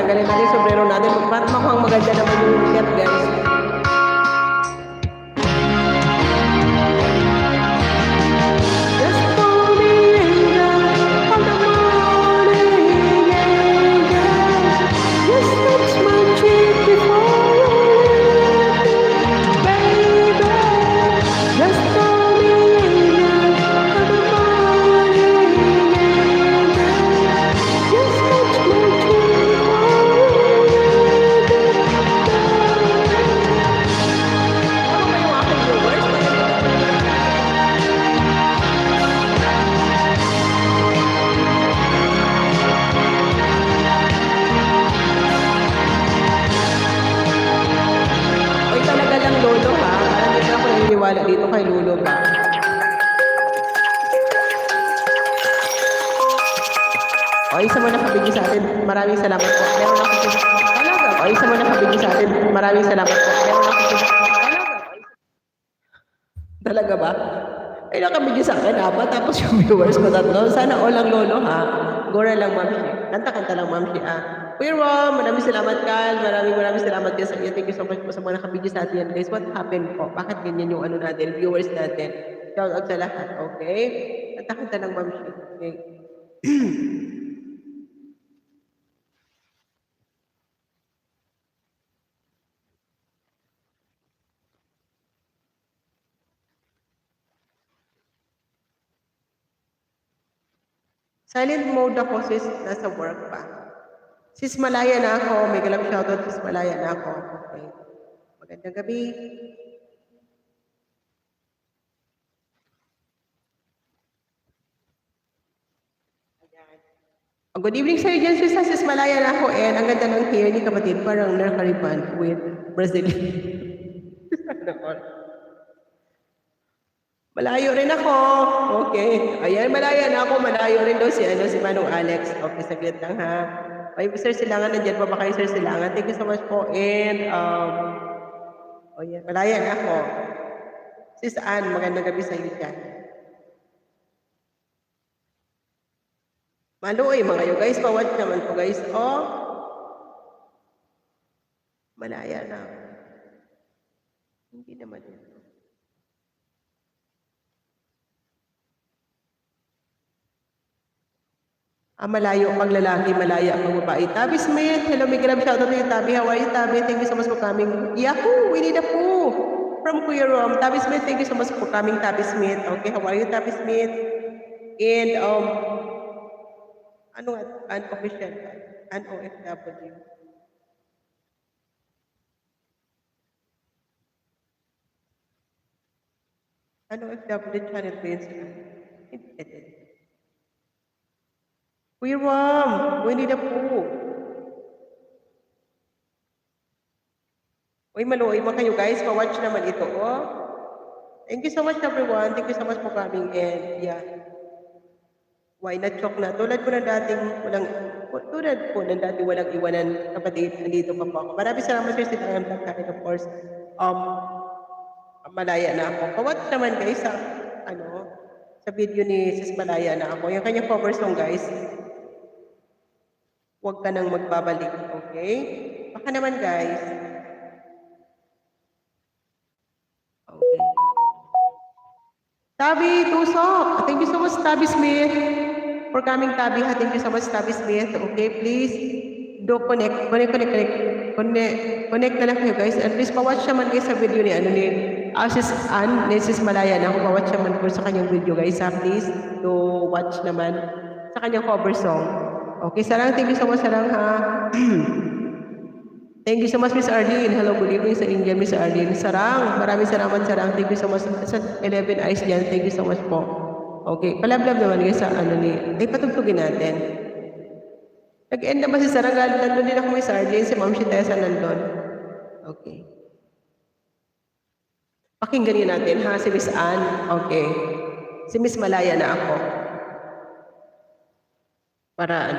tanggalin natin yung sombrero natin. Mukhang maganda naman yung ikat, guys. Wala dito kay Lulo ba? O, isa mo nakabigay sa atin. Maraming salamat po. Meron ako talaga. O, isa mo nakabigay sa atin. Maraming salamat po. Meron ako talaga ba? Ay, nakabigay sa akin, apat. Tapos yung viewers ko tatlo. Sana all ang lolo, ha? Gora lang, Ma'am Shi. Kanta-kanta lang, Ma'am Shi, Kuya Rom, maraming salamat, Kal. Maraming salamat din sa iyo. Thank you so much po sa mga nakabigay sa atin. Guys, what happened po? Bakit ganyan yung ano natin, viewers natin? Shout out sa lahat, okay? Kanta-kanta lang, Ma'am Shi. Okay. Silent mode ako, sis. Nasa work pa. Sis, malaya na ako. May galang shoutout, sis, malaya na ako. Okay. Magandang gabi. Oh, good evening sa'yo dyan, sis. Sis, malaya na ako. And ang ganda ng hair ni kapatid. Parang nakariban with Brazilian. Malayo rin ako. Okay. Ayan, malaya na ako. Malayo rin daw si Manong Alex. Okay, saglit lang, ha? Ay, Sir Silangan, nandiyan pa ba kayo, Sir Silangan? Thank you so much po. And, oh yeah, malaya na ako. Sis Ann, magandang gabi sa iyo dyan. Maluoy mga kayo, guys. Pawat naman po, guys. Oh, malaya na. Hindi naman yun. Malayo pag lalaki, malaya pag babae. Tabi Smith, hello, may grab shoutout to you, Tabi. How are you, Tabi? Thank you so much for coming. Yahoo! We need a poo! From Kuya Rom. Tabi Smith, thank you so much for coming, Tabi Smith. Okay, how are you, Tabi Smith? And, ano nga, unofficial, NOFW. NOFW channel ba yun sila? Kuya Rom, we need a poo. Uy, maluoy mo kayo guys, ma-watch naman ito, oh. Thank you so much everyone. Thank you so much for coming and yeah. Why not choke na? Tulad po ng dating walang iwanan kapatid, nandito pa po ako. Maraming salamat sir Silangan Black kahit of course, malaya na ako. Pawat naman guys sa, sa video ni Sis Malaya na ako. Yung kanyang cover song guys, huwag ka nang magbabalik, okay? Baka naman guys. Okay. Tabi Tusok, thank you so much Tabi Smith for coming, Tabi. Thank you so much Tabi Smith. Okay, please do connect na lang kayo guys. And please pa-watch naman guys sa video ni Sis Ann, ni Sis Malaya na ako. Pa-watch naman po sa kanyang video guys. Please do watch naman sa kanyang cover song. Okay, sarang, thank you so much, sarang, ha. Thank you so much, Miss Arlene. Hello, good evening sa India, Miss Arlene. Sarang, maraming salamat, sarang. Thank you so much sa 11 eyes dyan. Thank you so much po. Okay, palablab naman guys sa patugtugin natin. Nag-end naman si Sarang. Nandun din ako, Miss Arlene. Si Ma'am Shitesa nandun. Okay. Pakinggan natin, ha, si Miss Ann. Okay. Si Miss Malaya na ako. Para